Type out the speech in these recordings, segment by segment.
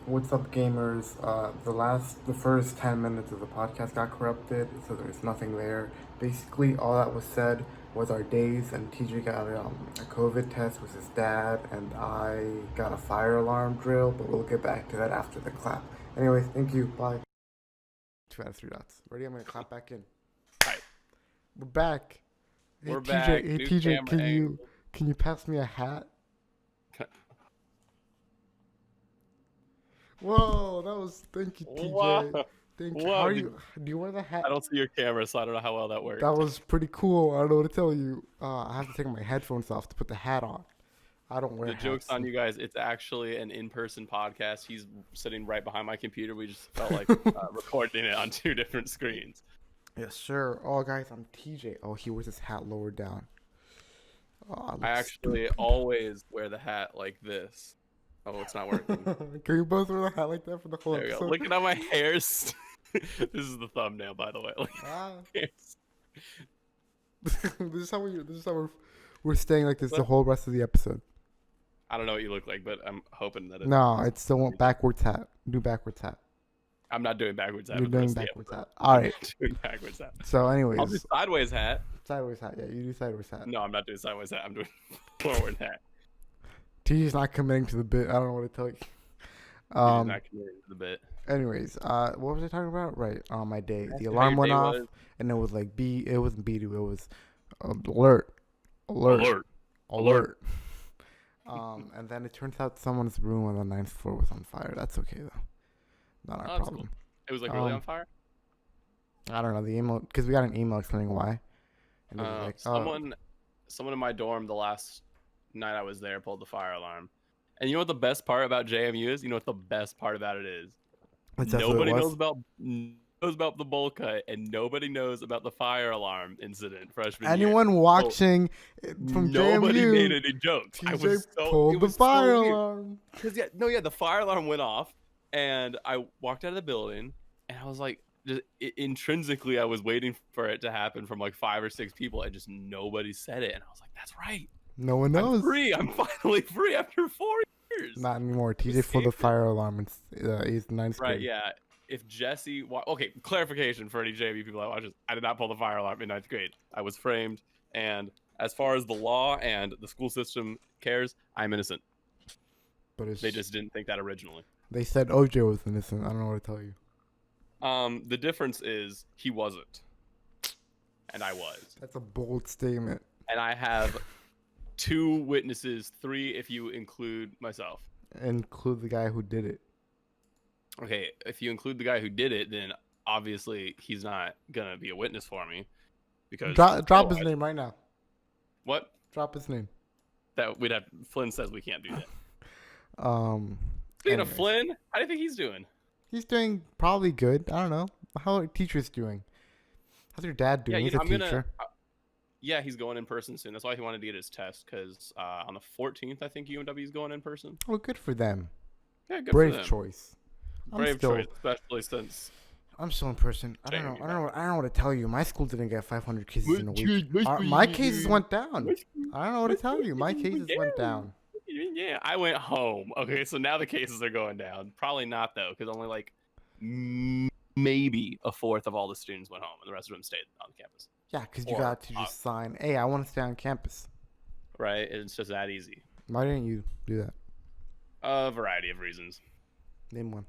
What's up, gamers? The first 10 minutes of the podcast got corrupted, so there's nothing there. Basically, all that was said was our days, and TJ got a COVID test with his dad, and I got a fire alarm drill. But we'll get back to that after the clap. Anyways, thank you. Bye. 2 out of 3 dots. Ready? I'm gonna clap back in. Right. We're back. Hey We're TJ. back. Hey New TJ. camera Can you angle. can you pass me a hat? Whoa, that was thank you, Wow. TJ. Thank you. How Wow, are dude. you? Do you wear the hat? I don't see your camera, so I don't know how well that That worked. was pretty cool. I don't know what to tell you. I have to take my headphones off to put the hat on. I don't wear The joke's hats. on you guys. It's actually an in-person podcast. He's sitting right behind my computer. We just felt like recording it on two different screens. Yes, sir. Oh, guys, I'm TJ. Oh, he wears his hat lower down. Oh, I I look actually stupid. always wear the hat like this. Oh, it's not working. Can you both wear the hat like that for the whole There we go. episode? Look at how my hair's. This is the thumbnail, by the way. Look at Ah. my hair's- This is how we're staying like this the whole rest of the episode. I don't know what you look like, but I'm hoping that No, it's still backwards hat. Do backwards hat. I'm not doing backwards hat. You're for the doing rest of the backwards episode. hat. All I'm right. not doing backwards hat. So, I'll do anyways, sideways hat. sideways hat. Yeah, you do sideways hat. No, I'm not doing sideways hat. I'm doing forward hat. TJ's not committing to the bit. I don't know what to tell you. You're not committing to the bit. Anyways, what was I talking about? Right, on my day, Ask the you how alarm your went day off, was. and it was like B. It wasn't B2. It was alert, alert, Alert. alert. And then it turns out someone's room on the ninth floor was on fire. That's okay though, not our Oh, that's problem. It was like really Um, on fire. I don't know the email because we got an email explaining why, and it was like, Someone in my dorm the last night I was there pulled the fire alarm. And you know what the best part about JMU is? You know what the best part about it is? that's what it Nobody was. knows about the bowl cut, and nobody knows about the fire alarm incident freshman year. Anyone watching from Nobody JMU, made any jokes. I TJ was so pulled it the was fire so weird. alarm. Cause the fire alarm went off, and I walked out of the building, and I was like, just intrinsically, I was waiting for it to happen from like 5 or 6 people, and just nobody said it, and I was like, that's right, No one I'm knows. free. I'm finally free after 4 years. Not anymore. TJ pulled the escaped it. fire alarm in he's ninth Right? grade. Yeah. If Jesse, okay, clarification for any JV people that watch this, I did not pull the fire alarm in 9th grade. I was framed, and as far as the law and the school system cares, I'm innocent. But They just didn't think that originally. they said OJ was innocent. I don't know what to tell you. The difference is he wasn't, and I was. That's a bold statement. And I have 2 witnesses, 3 if you include myself. Include the guy who did it. Okay, if you include the guy who did it, then obviously he's not gonna be a witness for me because Drop his otherwise- name right now. What? Drop his name. That we'd have. Flynn says we can't do that. Speaking of anyways. Flynn, how do you think he's doing? He's doing probably good. I don't know. How are teachers doing? How's your dad doing? Yeah, He's a I'm teacher. Yeah, he's going in person soon. That's why he wanted to get his test because on the 14th, I think UNW is going in person. Oh, good for them. Yeah, good Brave for them. choice. Brave choice, especially since I'm still in person. I don't know. JMU I don't know what to tell you. My school didn't get 500 cases in a week. My My school- cases went down. my school- I don't know what to tell you. My cases went down. Yeah, I went home. Okay, so now the cases are going down. Probably not though, because only like maybe a fourth of all the students went home, and the rest of them stayed on campus. Yeah, because you Or, got to just sign, hey, I want to stay on campus. Right? It's just that easy. Why didn't you do that? A variety of reasons. Name one.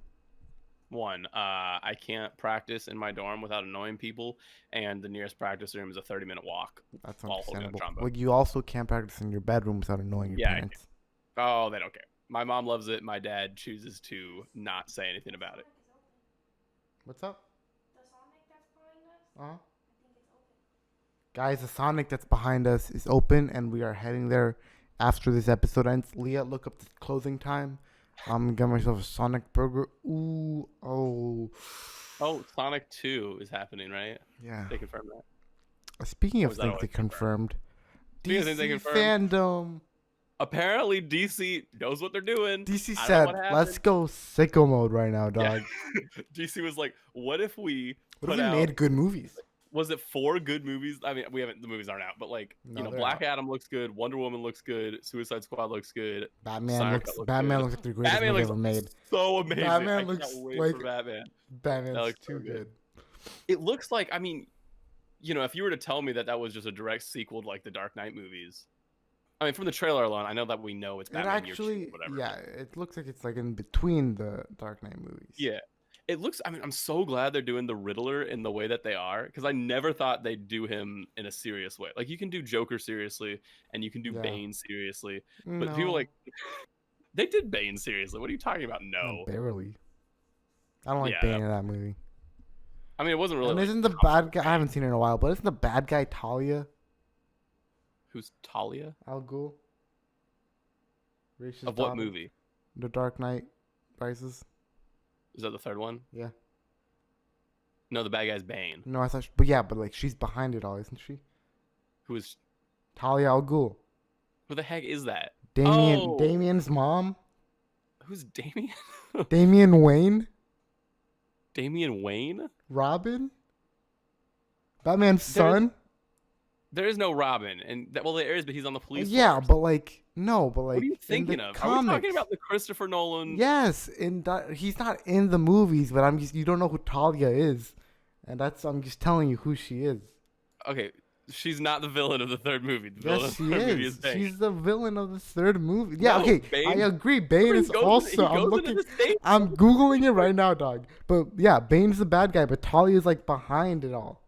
One, I can't practice in my dorm without annoying people, and the nearest practice room is a 30-minute walk. That's While holding a understandable. trombone. Well, you also can't practice in your bedroom without annoying your Yeah, I parents. Oh, they don't care. My mom loves it. My dad chooses to not say anything about it. What's up? Uh-huh. Guys, the Sonic that's behind us is open, and we are heading there after this episode ends. Leah, look up the closing time. I'm gonna get myself a Sonic burger. Ooh, oh. Oh, Sonic 2 is happening, right? Yeah. They confirmed that. Speaking Or of was that things always they confirmed, Speaking of things they DC confirmed. Fandome. Apparently, DC knows what they're doing. DC I don't know said, what let's happened. go sicko mode right now, dog. Yeah. DC was like, what if we What put if we out... made good movies? was it 4 good movies? I mean, the movies aren't out, but like, No, they're Black out. Adam looks good, Wonder Woman looks good, Suicide Squad looks good, Batman Snyder looks Cut looks Batman good. looks like the greatest Batman movie looks ever made. so amazing. I Batman can't looks wait like for Batman. That Batman's looks too so good. It looks like, I mean, if you were to tell me that was just a direct sequel to like the Dark Knight movies, I mean, from the trailer alone, I know that we know it's Batman It actually, year 2, whatever. yeah, it looks like it's like in between the Dark Knight movies. Yeah. It looks, I mean, I'm so glad they're doing the Riddler in the way that they are, because I never thought they'd do him in a serious way. Like, you can do Joker seriously, and you can do Bane seriously, but people like, they did Bane seriously. What are you talking about? No. Barely. I don't like Bane in that movie. I mean, it wasn't really. And like, isn't the bad guy? I haven't seen it in a while, but isn't the bad guy Talia? Who's Talia? Al Ghul. Of what movie? The Dark Knight Rises. Is that the third one? Yeah. No, the bad guy's Bane. No, I thought, but like she's behind it all, isn't she? Who is Talia al Ghul? Who the heck is that? Damien's mom. Who's Damien? Damian Wayne. Damian Wayne? Robin? Batman's son? There is no Robin, and there is, but he's on the police. Yeah, force. but like no, but like. What are you thinking of? Are we talking about the Christopher Nolan? Yes, he's not in the movies, but you don't know who Talia is, and I'm just telling you who she is. Okay, she's not the villain of the third movie. Yes, she is. She's the villain of the third movie. Yeah, okay, Bane, I agree. Bane is also. I'm googling it right now, dog. But yeah, Bane's the bad guy, but Talia's like behind it all.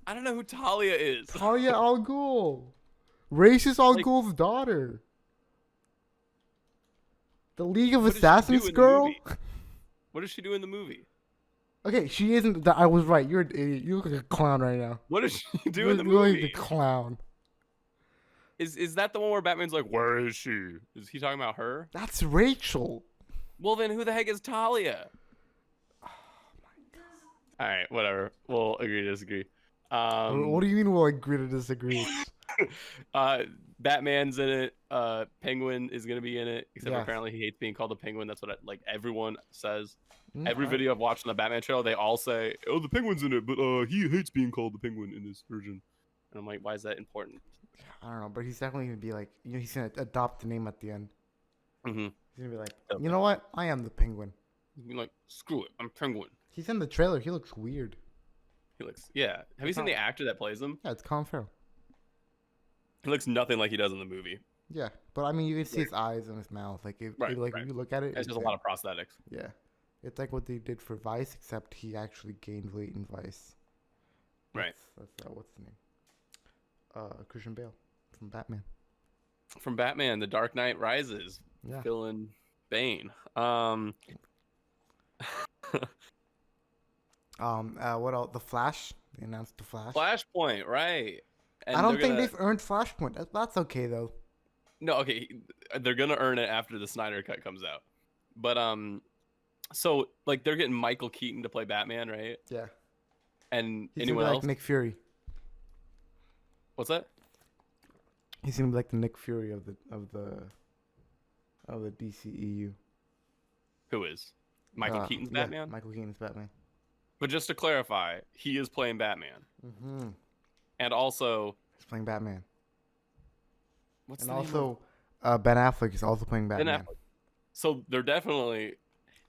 I don't know who Talia is. Talia al Ghul, Ra's al Ghul's daughter. The League of Assassins girl. What does she do in the movie? Okay, she isn't. I was right. You're an idiot. You look like a clown right now. What does she do in the movie? You're like a clown. Is that the one where Batman's like, "Where is she?" Is he talking about her? That's Rachel. Well, then who the heck is Talia? Oh my god. All right, whatever. We'll agree to disagree. What do you mean we'll agree to disagree? Batman's in it. Penguin is gonna be in it, except apparently he hates being called the Penguin. That's what everyone says. Every video I've watched on the Batman trailer, they all say, "Oh, the Penguin's in it, but he hates being called the Penguin in this version." And I'm like, why is that important? I don't know, but he's definitely gonna be like, he's gonna adopt the name at the end. Mm-hmm. He's gonna be like, you know what? I am the Penguin. He's like, screw it, I'm Penguin. He's in the trailer. He looks weird. Have you seen the actor that plays him? Yeah, it's Colin Farrell. He looks nothing like he does in the movie. Yeah, but I mean, you can see his eyes and his mouth. Like, if you look at it, it's just a lot of prosthetics. Yeah, it's like what they did for Vice, except he actually gained weight in Vice. Right. That's what's the name? Christian Bale from Batman. From Batman, The Dark Knight Rises. Yeah. Villain Bane. What else? The Flash. They announced the Flash. Flashpoint, right? And I don't think they've earned Flashpoint. That's okay though. No, okay, they're gonna earn it after the Snyder Cut comes out. But so like they're getting Michael Keaton to play Batman, right? Yeah. And He's anyone gonna be else? like Nick Fury. What's that? He's gonna be like the Nick Fury of the DCEU. Who is? Michael Keaton's Batman? Michael Keaton's Batman. But just to clarify, he is playing Batman. Mm-hmm. And also... He's playing Batman. What's and the also, Ben Affleck is also playing Batman. So they're definitely...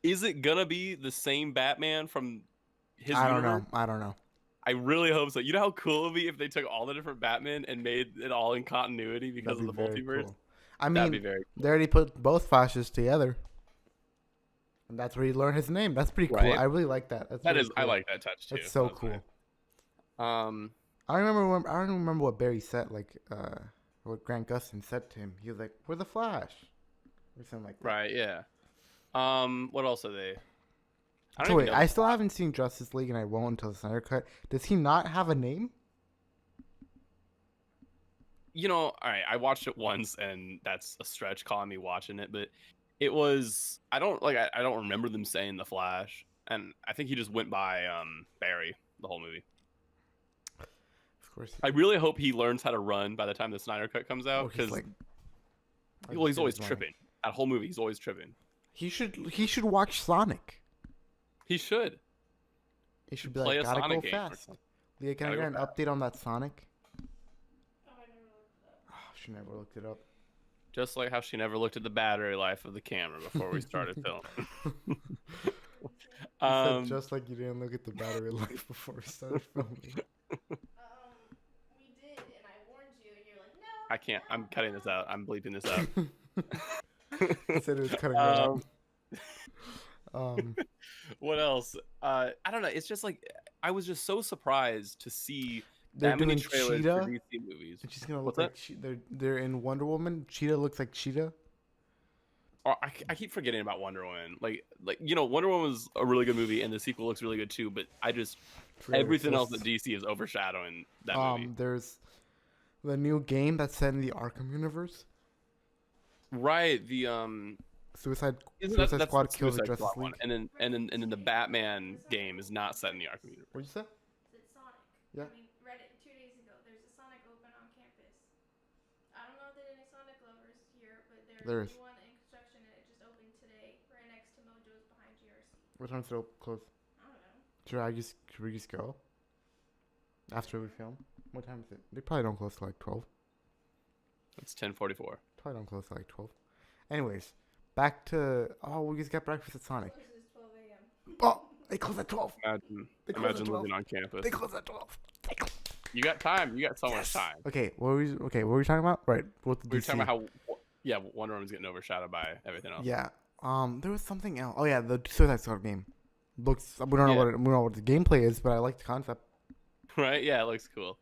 Is it gonna be the same Batman from his universe? I don't know. I really hope so. You know how cool it would be if they took all the different Batman and made it all in continuity because of the multiverse? Cool. I mean, they already put both Flashes together. And that's where you learn his name. That's pretty cool. Right. I really like that. I like that touch too. It's so cool. Nice. I don't remember what Barry said. Like, what Grant Gustin said to him. He was like, "We're the Flash," or something like that. Right. Yeah. What else are they? I still haven't seen Justice League, and I won't until the Snyder Cut. Does he not have a name? All right. I watched it once, and that's a stretch calling me watching it, but. It was I don't remember them saying the Flash, and I think he just went by Barry the whole movie. Of course. I really hope he learns how to run by the time the Snyder Cut comes out because he's always tripping. That whole movie, he's always tripping. He should watch Sonic. He should. He should be like, gotta go fast. Leah, can I Gotta get go an fast. update on that Sonic? Oh, I never looked it up. Oh, she never looked it up. Just like how she never looked at the battery life of the camera before we started filming. What did you say? You said um, just like you didn't look at the battery life before we started filming. We did, and I warned you, and you're like, I no, can't. no, I'm cutting this out. no. I'm bleeping this out. He said it was cutting that out. Um, What else? I don't know. It's just like I was just so surprised to see they're that many doing trailers Cheetah, for DC movies. and she's gonna What's look like that? they're in Wonder Woman. Cheetah looks like Cheetah. Or I keep forgetting about Wonder Woman. Like Wonder Woman was a really good movie, and the sequel looks really good too. But I just everything else at DC is overshadowing that movie. There's the new game that's set in the Arkham universe. Right. The Suicide that's Squad the kills the Suicide Justice Squad one, League. and then the Batman game is not set in the Arkham universe. What'd you say? It's Sonic. Yeah. I mean, read it 2 days ago. There's a Sonic open on campus. I don't know if there's any Sonic lovers here, but there's There a is. new one in construction, and it just opened today, right next to Mojo's behind GRC. What time's it close? I don't know. Should we just go? After we film? What time is it? They probably don't close till like 12. It's 10:44. Probably don't close till like 12. Anyways, back to we just got breakfast at Sonic. Closes 12 a.m. Oh, they close at 12. Imagine, They close imagine at 12. living on campus. They close at 12. You got time. You got so much time. Okay, what were we talking about? Right, what the We were DC? talking about how, yeah, Wonder Woman's getting overshadowed by everything else. Yeah. There was something else. Oh yeah, the Suicide Squad game. Looks. We don't know Yeah. we don't know what the gameplay is, but I like the concept. Right? Yeah, it looks cool.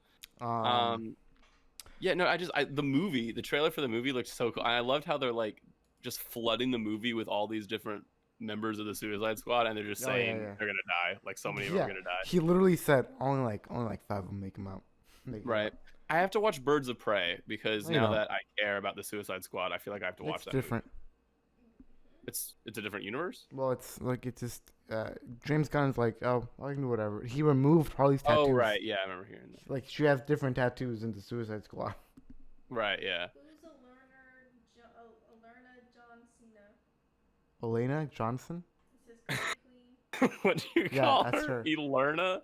Yeah, no, the trailer for the movie looked so cool. And I loved how they're like just flooding the movie with all these different members of the Suicide Squad, and they're just saying they're gonna die. Like so many of them are gonna die. He literally said only like 5 of them make him out. Right. I have to watch Birds of Prey because I now know. that I care about the Suicide Squad, I feel like I have to watch It's that. different. Movie. It's a different universe. Well, it's like it's just James Gunn's like, oh, I can do whatever. He removed Harley's tattoos. Oh right, yeah, I remember hearing that. Like she has different tattoos in the Suicide Squad. Right, yeah. Who's Alerna John Cena? Elena Johnson. It says critically. What do you Yeah, call that's her? her. Elerna?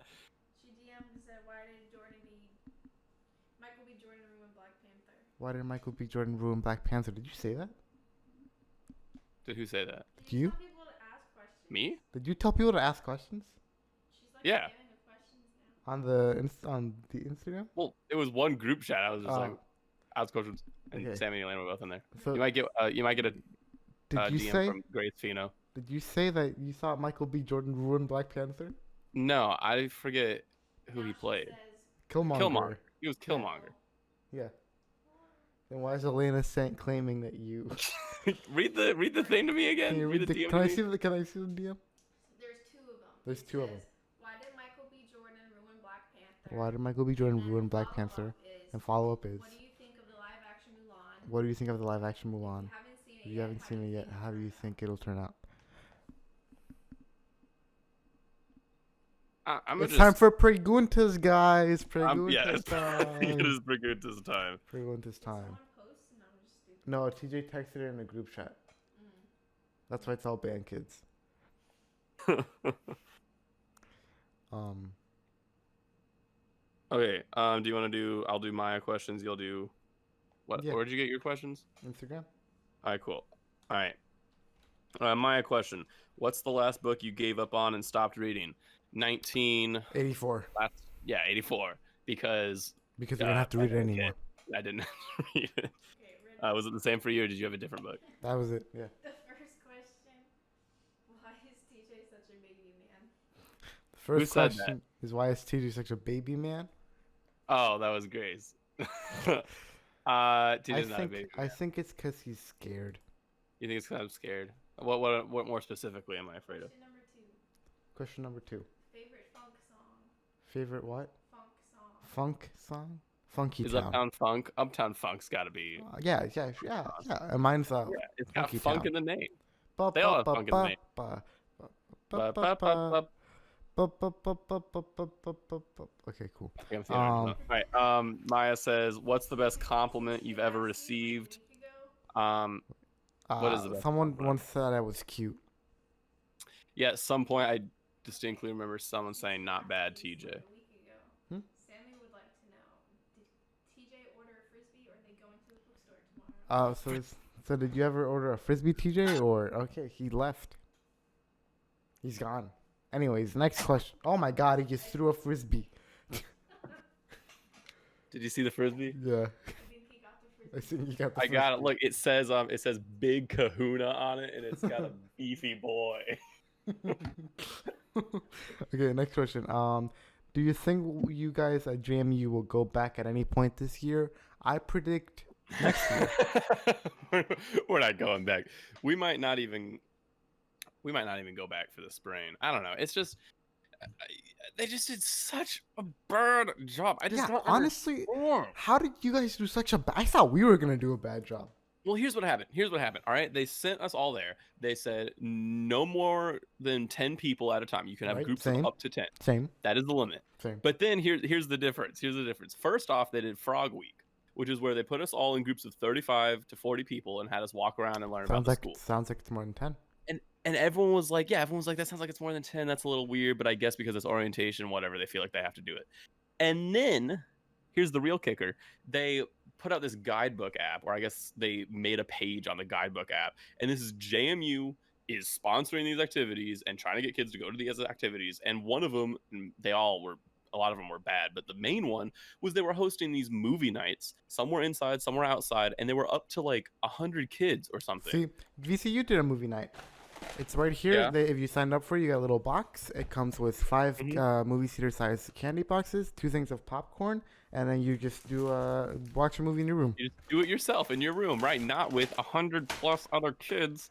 She DM'd and said, why did Michael B. Jordan ruin Black Panther? Why did Michael B. Jordan ruin Black Panther? Did you say that? Did who say that? Did You? tell people to ask questions? Me? Did you tell people to ask questions She's like Yeah. a gang of questions now. on the Instagram? Well, it was one group chat. I was just like, Oh. I was coaching, and Okay. Sammy and Elena were both in there. So You might get a did you DM say from Grace Fino. did you say that you saw Michael B. Jordan ruin Black Panther? No, I forget who Now he she played. says, Killmonger. He was Killmonger. Yeah. Then why is Elena claiming that you? read the thing to me again. Can you read the DM Can to I me. see the Can I see the DM? there's two of them. There's It two of them. says, why did Michael B. Jordan ruin Black Panther? Why did Michael B. Jordan And then ruin the Black follow-up Panther? is, And follow up is, what do you think of the live action Mulan? what do you think of the live action Mulan? If you haven't seen it If you haven't seen it yet, how do you think it'll turn out? I'm It's time for Preguntas, guys. yeah, Preguntas it's, time. it is Preguntas time. Preguntas time. Someone posts? No, I'm just stupid. No, TJ texted it in a group chat. That's why it's all band kids. Okay. Do you want to do? I'll do my questions. You'll do. What? Yeah. Where'd you get your questions? Instagram. All right. Cool. All right. Maya question. What's the last book you gave up on and stopped reading? 84. 84. Because Because we don't have to read it anymore. I didn't read it. Okay, ready? Was it the same for you, or did you have a different book? That was it. Yeah. The first question, why is TJ such a baby man? The first Who said question is why is TJ such a baby man? Oh, that was Grace. TJ's not a baby. I think it's because he's scared. You think it's because I'm scared? What more specifically am I afraid of? Question number 2, Question number 2. favorite funk song? Favorite what? Funk song. Funk song? Funky Is Town. Uptown Funk? Uptown Funk's got to be. Yeah. And mine's Yeah, it's got Funky funk Town. in the name. Ba, They all ba, have funk in ba, the name. ba, ba, Ba, ba, ba, ba, ba, ba, ba, ba, ba, ba, ba, ba, ba. Okay, cool. I can see it. All right. Maya says, "What's the best compliment you've ever received?" What is the best Someone compliment? once said I was cute. Yeah, at some point I distinctly remember someone saying, "Not bad, TJ." A week ago. So did you ever order a frisbee, TJ? Or okay, he left. He's gone. Anyways, next question. Oh my God, he just threw a frisbee. Did you see the frisbee? Yeah, I think he got the frisbee. I think you got the. I got it. Look, it says Big Kahuna on it, and it's got a beefy boy. Okay, next question. Do you think you guys at JMU will go back at any point this year? I predict next year. We're not going back. We might not even go back for the spring. I don't know. It's just they just did such a bad job. I just Yeah, don't honestly, understand. how did you guys do such a bad? I thought we were gonna do a bad job. Well, here's what happened. All right, they sent us all there. They said no more than 10 people at a time. You can have Right, groups same. of up to 10. Same. That is the limit. Same. But then here's the difference. First off, they did Frog Week, which is where they put us all in groups of 35 to 40 people and had us walk around and learn about the school. Sounds like it's more than 10. And everyone was like, that sounds like it's more than 10. That's a little weird, but I guess because it's orientation, whatever, they feel like they have to do it. And then here's the real kicker. They put out this guidebook app, or I guess they made a page on the guidebook app. And this is JMU is sponsoring these activities and trying to get kids to go to these activities. And one of them, a lot of them were bad, but the main one was they were hosting these movie nights. Some were inside, some were outside, and they were up to like 100 kids or something. See, VCU did a movie night. It's right here. Yeah. If you signed up for it, you got a little box. It comes with 5 movie theater size candy boxes, 2 things of popcorn, and then you just watch a movie in your room. You just do it yourself in your room, right? Not with 100 plus other kids.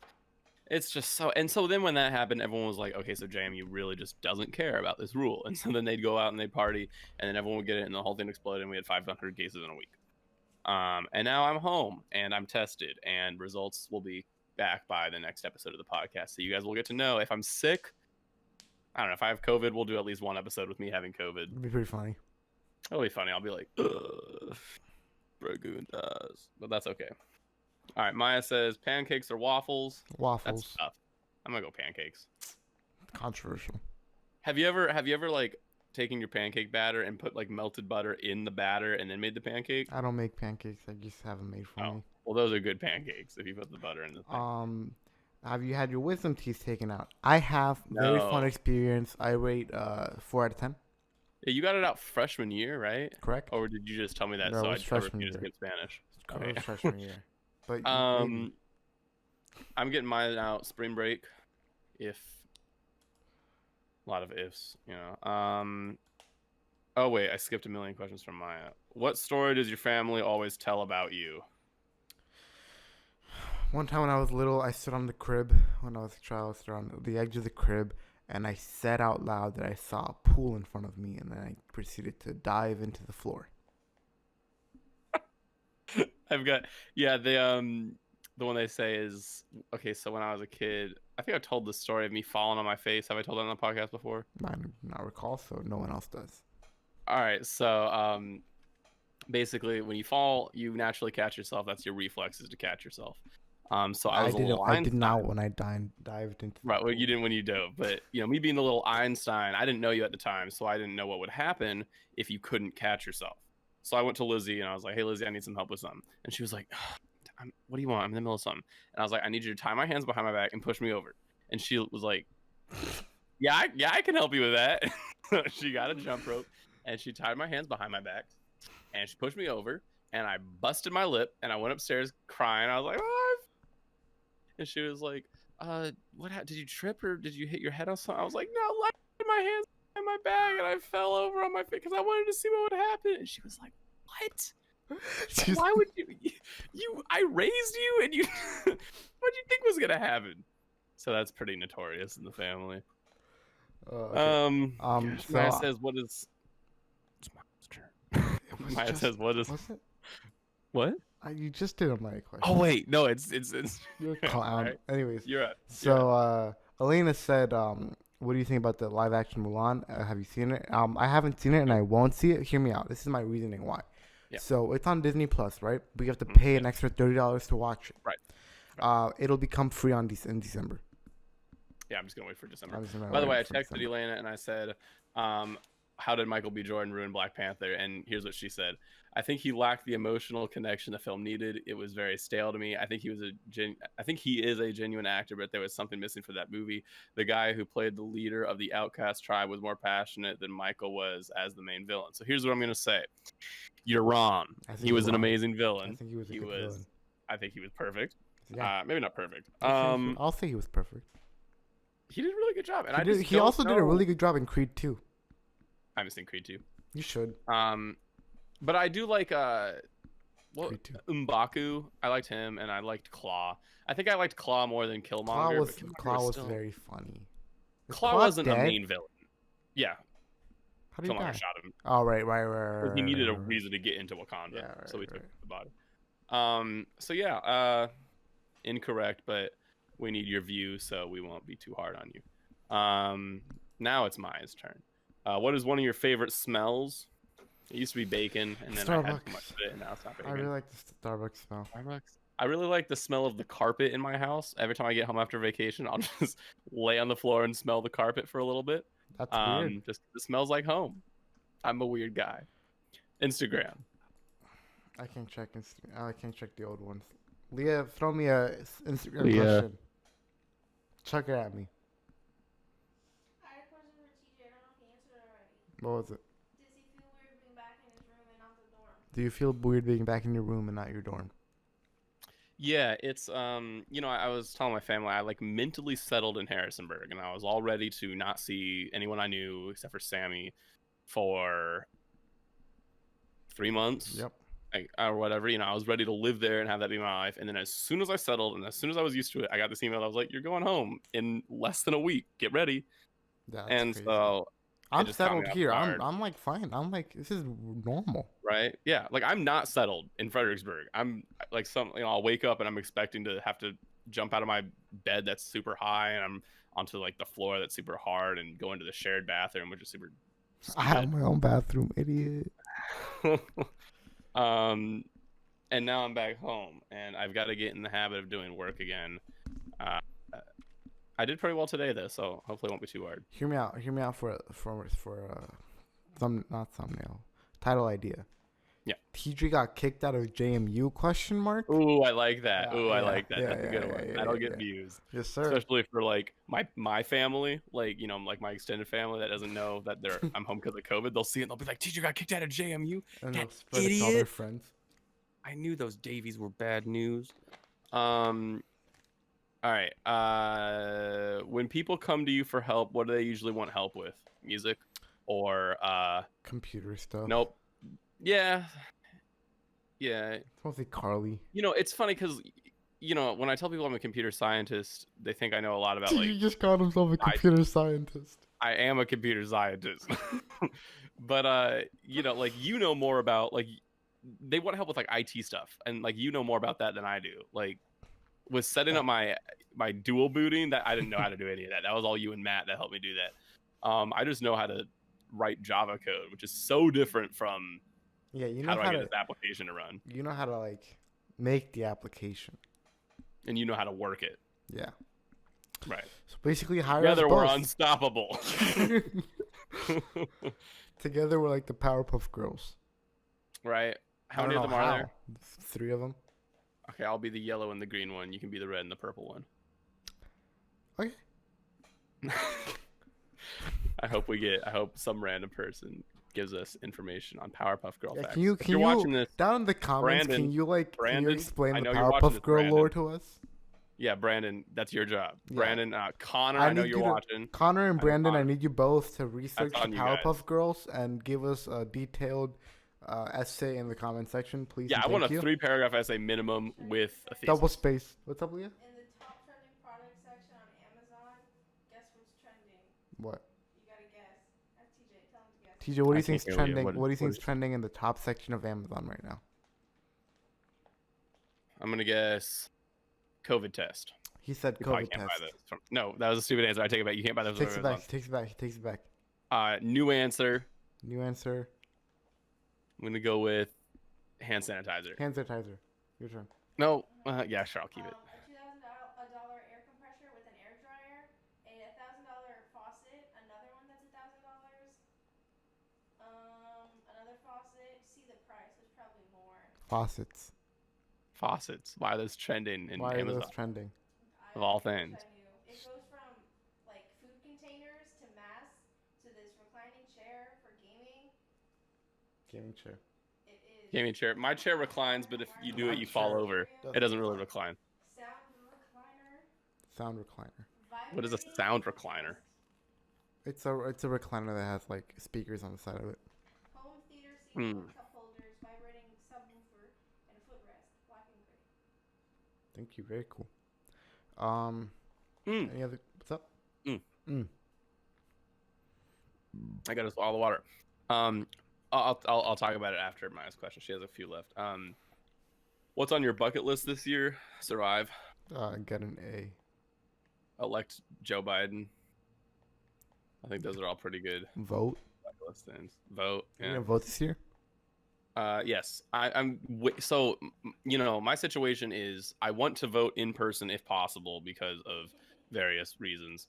It's just so. And so then when that happened, everyone was like, okay, so JMU really just doesn't care about this rule. And so then they'd go out and they'd party, and then everyone would get it, and the whole thing exploded, and we had 500 cases in a week. And now I'm home, and I'm tested, and results will be back by the next episode of the podcast. So you guys will get to know if I'm sick. I don't know. If I have COVID, we'll do at least one episode with me having COVID. It'd be pretty funny. It'll be funny. I'll be like, Dragoon does. But that's okay. All right. Maya says pancakes or waffles. Waffles. That's tough. I'm going to go pancakes. Controversial. Have you ever like taken your pancake batter and put like melted butter in the batter and then made the pancake? I don't make pancakes. I just have them made for me. Well, those are good pancakes if you put the butter in the thing. Have you had your wisdom teeth taken out? I have. Very fun experience. I rate 4 out of 10. Yeah, you got it out freshman year, right? Correct. Or did you just tell me that No, so it I was freshman refuse to year. get Spanish? It was freshman year. But I'm getting mine out spring break. If a lot of ifs, you know. Oh wait, I skipped a million questions from Maya. What story does your family always tell about you? One time when I was little, I stood on the crib. When I was a child, I stood on the edge of the crib, and I said out loud that I saw a pool in front of me, and then I proceeded to dive into the floor. I've got the one they say is okay. So when I was a kid, I think I told the story of me falling on my face. Have I told that on the podcast before? I do not recall, so no one else does. All right, so basically when you fall, you naturally catch yourself. That's your reflexes to catch yourself. So I did not when I dived into. Right, well, you didn't when you dove, but you know, me being the little Einstein, I didn't know you at the time, so I didn't know what would happen if you couldn't catch yourself. So I went to Lizzie and I was like, "Hey, Lizzie, I need some help with something." And she was like, "What do you want? I'm in the middle of something." And I was like, "I need you to tie my hands behind my back and push me over." And she was like, "Yeah, I can help you with that." She got a jump rope and she tied my hands behind my back and she pushed me over and I busted my lip and I went upstairs crying. I was like, "Oh!" And she was like, what did you trip or did you hit your head on something?" I was like, "No, like my hands behind my back and I fell over on my face because I wanted to see what would happen." And she was like, "What? Why would you I raised you and you what do you think was gonna happen?" So that's pretty notorious in the family. Okay. Maya says, "What is?" It's my turn. Maya says, "What is?" What? You just did a my question. Oh wait, no, it's You're a clown. Right. Anyways, You're right. So Elena said, "What do you think about the live action Mulan? Have you seen it?" I haven't seen it and I won't see it. Hear me out. This is my reasoning why. Yeah. So it's on Disney Plus, right? But you have to pay an extra $30 to watch it. Right. It'll become free in December. Yeah, I'm just gonna wait for December. By the way, I texted Elena and I said, how did Michael B. Jordan ruin Black Panther? And here's what she said: I think he lacked the emotional connection the film needed. It was very stale to me. I think he is a genuine actor, but there was something missing for that movie. The guy who played the leader of the outcast tribe was more passionate than Michael was as the main villain. So here's what I'm gonna say: you're wrong. He was an amazing villain. I think he was a good villain. I think he was perfect. Yeah. Maybe not perfect. I'll say he was perfect. He did a really good job, and he also did a really good job in Creed 2. I haven't seen Creed 2. You should. But I do like Creed 2. M'Baku. I liked him, and I liked Claw. I think I liked Claw more than Killmonger. Claw was very funny. Claw wasn't a main villain. Yeah. How did he die? Killmonger shot him. Oh, right. He needed a reason to get into Wakanda, Yeah, so he took the body. So yeah, incorrect, but we need your view, so we won't be too hard on you. Now it's Maya's turn. What is one of your favorite smells? It used to be bacon, and then Starbucks. I had too much of it, and now it's not bacon. I really like the Starbucks smell. I really like the smell of the carpet in my house. Every time I get home after vacation, I'll just lay on the floor and smell the carpet for a little bit. That's weird. Just it smells like home. I'm a weird guy. Instagram. I can't check I can't check the old ones. Leah, throw me a Instagram Leah. question. Chuck it at me. I had a question for TJ. I don't know if he answered it already. What was it? Does he feel weird being back in his room and not the dorm? Do you feel weird being back in your room and not your dorm? Yeah, it's I was telling my family I like mentally settled in Harrisonburg, and I was all ready to not see anyone I knew except for Sammy for 3 months. Yep. Or whatever, I was ready to live there and have that be my life. And then as soon as I settled and as soon as I was used to it, I got this email. I was like, "You're going home in less than a week. Get ready." That's and crazy. so I'm settled here. I'm like fine. I'm like, this is normal. Right? Yeah. Like I'm not settled in Fredericksburg. I'm like I'll wake up and I'm expecting to have to jump out of my bed that's super high and I'm onto like the floor that's super hard and go into the shared bathroom, which is super stupid. I have my own bathroom, idiot. And now I'm back home and I've got to get in the habit of doing work again. I did pretty well today though, so hopefully it won't be too hard. Hear me out for not thumbnail, title idea. Yeah. TJ got kicked out of JMU ? Ooh, I like that. Yeah, I like that. yeah, That's a good one. That'll get yeah. views. Yes, sir. Especially for like my family, like like my extended family that doesn't know that I'm home because of COVID. They'll see it and they'll be like, "TJ got kicked out of JMU." And that spread it to all their friends. I knew those Davies were bad news. All right. When people come to you for help, what do they usually want help with? Music or computer stuff? Nope. Yeah. It's mostly Carly. It's funny because when I tell people I'm a computer scientist, they think I know a lot about like. You just called himself a computer scientist. I am a computer scientist, but like more about like they want help with like IT stuff, and like more about that than I do. Like with setting up my dual booting, that I didn't know how to do any of that. That was all you and Matt that helped me do that. I just know how to write Java code, which is so different from how do I get this application to run. You know how to like make the application, and you know how to work it. Yeah. Right. So basically, together we're unstoppable. Together we're like the Powerpuff Girls. Right. How many of them are there? 3 of them. Okay, I'll be the yellow and the green one. You can be the red and the purple one. Okay. I hope some random person gives us information on Powerpuff Girl facts. Can you watching this, down in the comments? Brandon, can you explain the Powerpuff Girl lore to us? Yeah, Brandon, that's your job. Yeah. Brandon, Connor, I know you're watching. Connor and Brandon, I need you both to research the guys. Powerpuff Girls and give us a detailed essay in the comment section, please. Yeah, I want a 3-paragraph essay minimum with a thesis. Double space. What's up, Leah? In the top trending product section on Amazon, guess what's trending? What? You gotta guess. TJ, tell him to guess. TJ, what do you think's trending? What do you think's trending in the top section of Amazon right now? I'm gonna guess COVID test. He said COVID test. No, that was a stupid answer. I take it back. You can't buy those. He takes it back. New answer. I'm gonna go with hand sanitizer. Your turn. No. Yeah, sure. I'll keep it. A $2,000 air compressor with an air dryer, a $1,000 faucet, another one that's $1,000, Faucets. Faucets. Why are those trending in Why are Amazon those trending? of all I wish things? I knew. It goes from like food containers to masks to this reclining chair for gaming. Gaming chair. It is Gaming chair. My chair reclines, but if you do My it, you fall chair over. It doesn't doesn't really recline. recline. sound recliner, Sound recliner. What is a vibrating sound recliner? footrest, It's a recliner that has like speakers on the side of it. home theater seat Hmm. cup holders, vibrating subwoofer, and a footrest, black and gray. Thank you. Very cool. Mm. Any other? What's up? Mm. Mm. I gotta swallow the water. I'll talk about it after Maya's question. She has a few left. What's on your bucket list this year? Survive. Get an A. Elect Joe Biden. I think those are all pretty good Vote. bucket list things. Vote. You're Yeah. gonna vote this year? Yes. My situation is I want to vote in person if possible because of various reasons.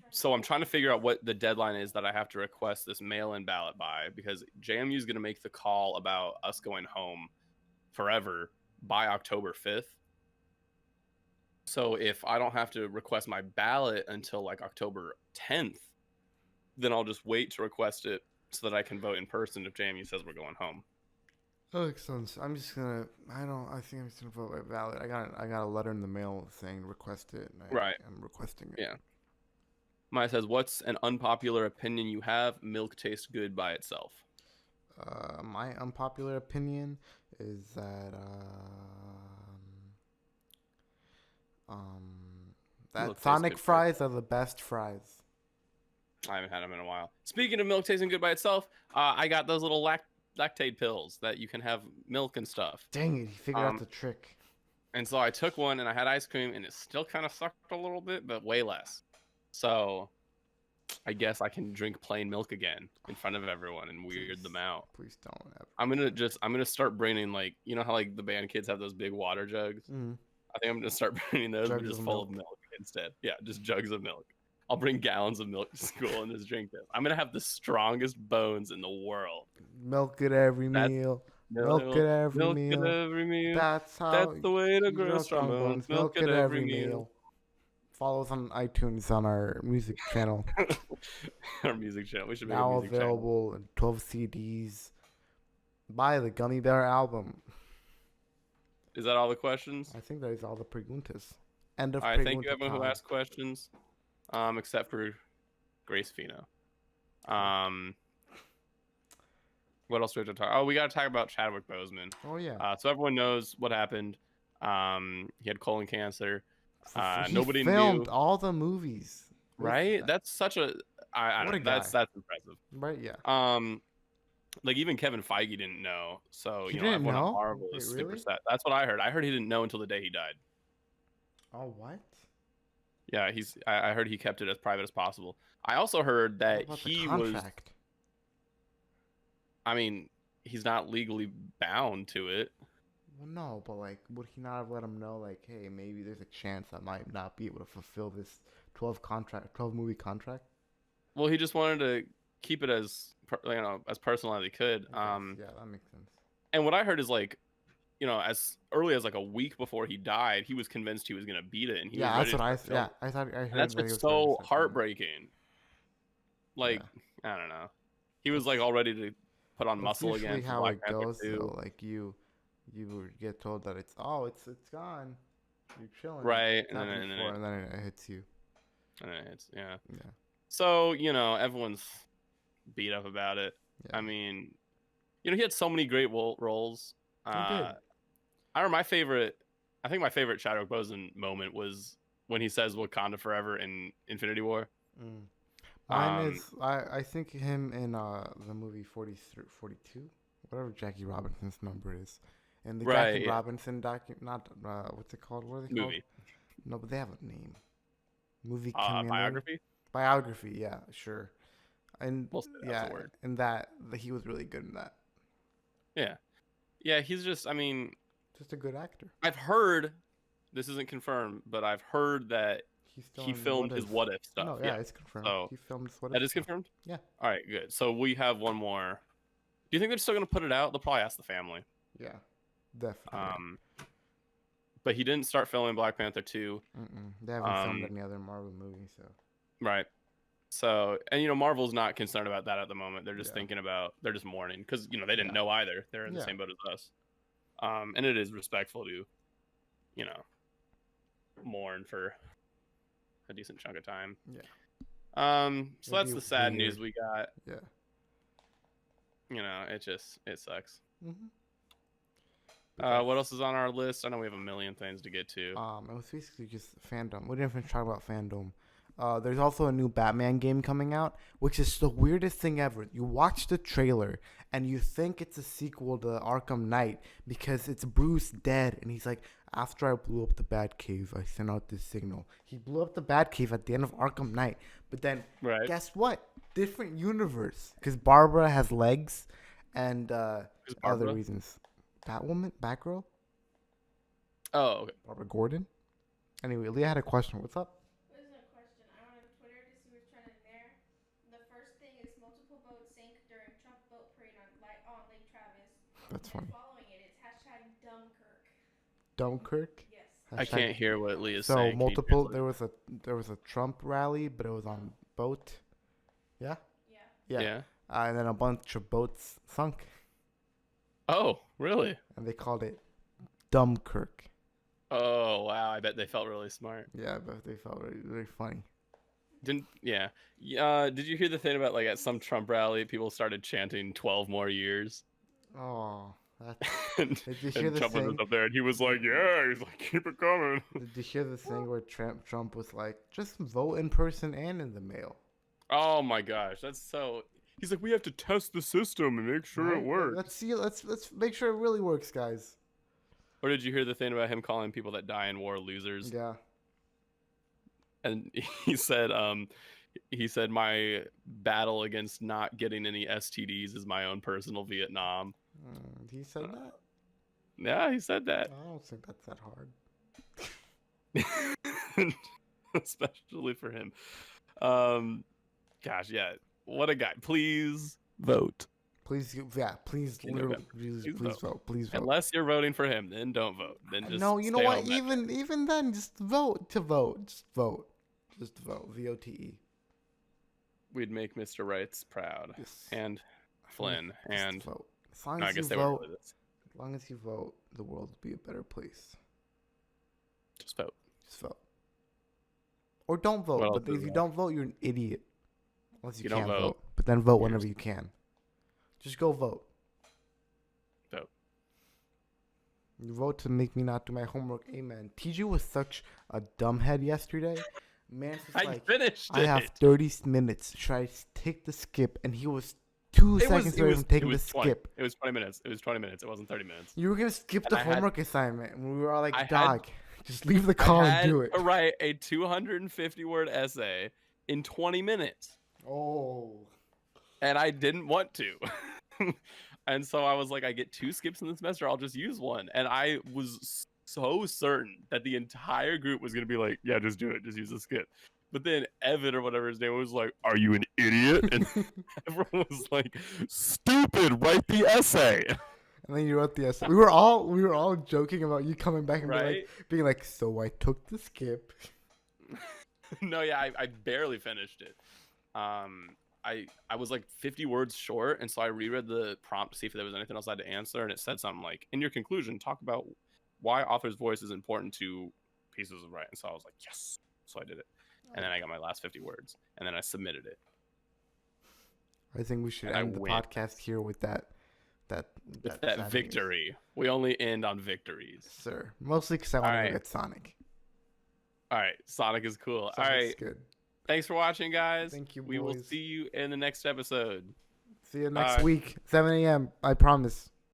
So I'm trying to figure out what the deadline is that I have to request this mail-in ballot by, because JMU is going to make the call about us going home forever by October 5th. So if I don't have to request my ballot until like October 10th, then I'll just wait to request it so that I can vote in person if JMU says we're going home. That makes sense. I'm just gonna. I think I'm just gonna vote by ballot. I got a letter in the mail saying request it. And Right. I'm requesting it. Yeah. Maya says, "What's an unpopular opinion you have? Milk tastes good by itself." My unpopular opinion is that that Milk tastes Sonic good by fries are the best fries. I haven't had them in a while. Speaking of milk tasting good by itself, I got those little lactate pills that you can have milk and stuff. Dang it! He figured out the trick. And so I took one and I had ice cream, and it still kind of sucked a little bit, but way less. So I guess I can drink plain milk again in front of everyone and weird them out. Please don't ever. I'm gonna start bringing, like, you know how like the band kids have those big water jugs. I think I'm gonna start bringing those, but Jugs just of full of milk instead. Yeah, just jugs of milk. I'll bring gallons of milk to school and just drink this. I'm gonna have the strongest bones in the world. Milk at every meal. Milk at every milk meal. at every meal. That's how. That's the way to you grow strong bones. Milk at every meal. Follow us on iTunes on our music channel. Our music channel. We should make a Now music available in 12 CDs. Buy the Gummy Bear album. Is that all the questions? I think that is all the preguntas. End of All right, pregunta thank you everyone who time. asked questions, except for Grace Fino. What else do we have to talk? Oh, we got to talk about Chadwick Boseman. Oh yeah. So everyone knows what happened. He had colon cancer. He Nobody filmed knew. all the movies. Right? That's such a. I What don't a know. That's guy. impressive. Right. Yeah. Like even Kevin Feige didn't know. So He you know, didn't everyone know? at Marvel Wait, is really? super sad. That's what I heard. I heard he didn't know until the day he died. Oh what? Yeah, I heard he kept it as private as possible. I also heard that What about the he was. contract? I mean, he's not legally bound to it. Well, no, but like, would he not have let him know, like, hey, maybe there's a chance I might not be able to fulfill this 12 movie contract? Well, he just wanted to keep it as as personal as he could. Yeah, that makes sense. And what I heard is like, as early as like a week before he died, he was convinced he was gonna beat it, and he was Yeah, ready that's what to I thought. I heard And that's that he what's was gonna so start filming. heartbreaking. Like, I don't know. He was like all ready to put on That's muscle again. usually for how Black it Panther goes, 2. though. Like you get told that it's gone. You're chilling. Right, It's happened before, and then it hits you. And then it's Yeah. So everyone's beat up about it. Yeah. I mean, he had so many great roles. He did. I remember I think my favorite Chadwick Boseman moment was when he says Wakanda Forever in Infinity War. Mine is I think him in the movie 42, whatever Jackie Robinson's number is, and the Jackie Robinson not what's it called? What are they called? Movie. No, but they have a name. Movie Biography. Biography, yeah, sure. And We'll say that's a word. and that he was really good in that. Yeah, he's just. I mean, just a good actor. I've heard, this isn't confirmed, but I've heard that he filmed his What If stuff. No, yeah, it's confirmed. So he filmed his What If. That is confirmed? Yeah. All right, good. So we have one more you think they're still gonna put it out? They'll probably ask the family. Yeah, definitely. But he didn't start filming Black Panther 2. They haven't filmed any other Marvel movie, so. Right. So, and Marvel's not concerned about that at the moment. They're just thinking about, they're just mourning because they didn't know either. They're in the same boat as us. And it is respectful to, mourn for a decent chunk of time. Yeah. So that's the sad news we got. Yeah. It sucks. Mm-hmm. What else is on our list? I know we have a million things to get to. It was basically just Fandom. We didn't even talk about Fandom. There's also a new Batman game coming out, which is the weirdest thing ever. You watch the trailer and you think it's a sequel to Arkham Knight because it's Bruce dead, and he's like, after I blew up the Batcave, I sent out this signal. He blew up the Batcave at the end of Arkham Knight, but then guess what? Different universe, because Barbara has legs and other reasons. Batwoman, Batgirl. Oh, okay. Barbara Gordon. Anyway, Leah had a question. What's up? That's funny. Following it, it's #Dunkirk. Dunkirk? Yes. I can't hear what Leah's saying. So multiple. There was a Trump rally, but it was on boat. Yeah. Yeah. And then a bunch of boats sunk. Oh, really? And they called it Dunkirk. Oh wow! I bet they felt really smart. Yeah, but they felt really, really funny. Did you hear the thing about at some Trump rally, people started chanting 12 more years? Oh, that's... Did you hear the Trump was up there, and he was like, "Yeah," he's like, "Keep it coming." Did you hear the thing where Trump was like, "Just vote in person and in the mail"? Oh my gosh, that's so. He's like, "We have to test the system and make sure it works." Let's see. Let's make sure it really works, guys. Or did you hear the thing about him calling people that die in war losers? Yeah. And he said, my battle against not getting any STDs is my own personal Vietnam. He said that? Yeah, he said that. I don't think that's that hard. Especially for him. Gosh, yeah. What a guy. Please vote. Please vote. Please vote. Unless you're voting for him, then don't vote. Then just no. You know what? Even then, just vote to vote. Just vote. Just vote. VOTE. We'd make Mr. Rights proud, and Flynn, and vote. As long as you vote, as long as you vote, the world will be a better place. Just vote. Just vote. Or don't vote. But if you don't vote, you're an idiot. Unless you can't vote. But then vote whenever you can. Just go vote. Vote. You vote to make me not do my homework. Amen. TJ was such a dumbhead yesterday. Man, I finished it. I have 30 minutes. Should I take the skip? And he was 2 seconds away from taking the skip. It was 20 minutes. It was 20 minutes. It wasn't 30 minutes. You were going to skip the homework assignment. And we were all like, dog, just leave the call and do it. I had to write a 250-word essay in 20 minutes. Oh. And I didn't want to. And so I was like, I get 2 skips in the semester. I'll just use one. And I was so certain that the entire group was going to be like, yeah, just do it. Just use the skip. But then Evan or whatever his name was like, are you an idiot? And everyone was like, stupid, write the essay. And then you wrote the essay. We were all joking about you coming back and being like, so I took the skip. No, yeah, I barely finished it. I was like 50 words short, and so I reread the prompt to see if there was anything else I had to answer, and it said something like, in your conclusion, talk about why author's voice is important to pieces of writing. So I was like, yes. So I did it. And then I got my last 50 words, and then I submitted it. I think we should end the podcast here with that victory. News. We only end on victories. Sir. Mostly because I want to get Sonic. All right. Sonic is cool. Sonic's all right. Good. Thanks for watching, guys. Thank you, boys. We will see you in the next episode. See you next week, 7 a.m. I promise.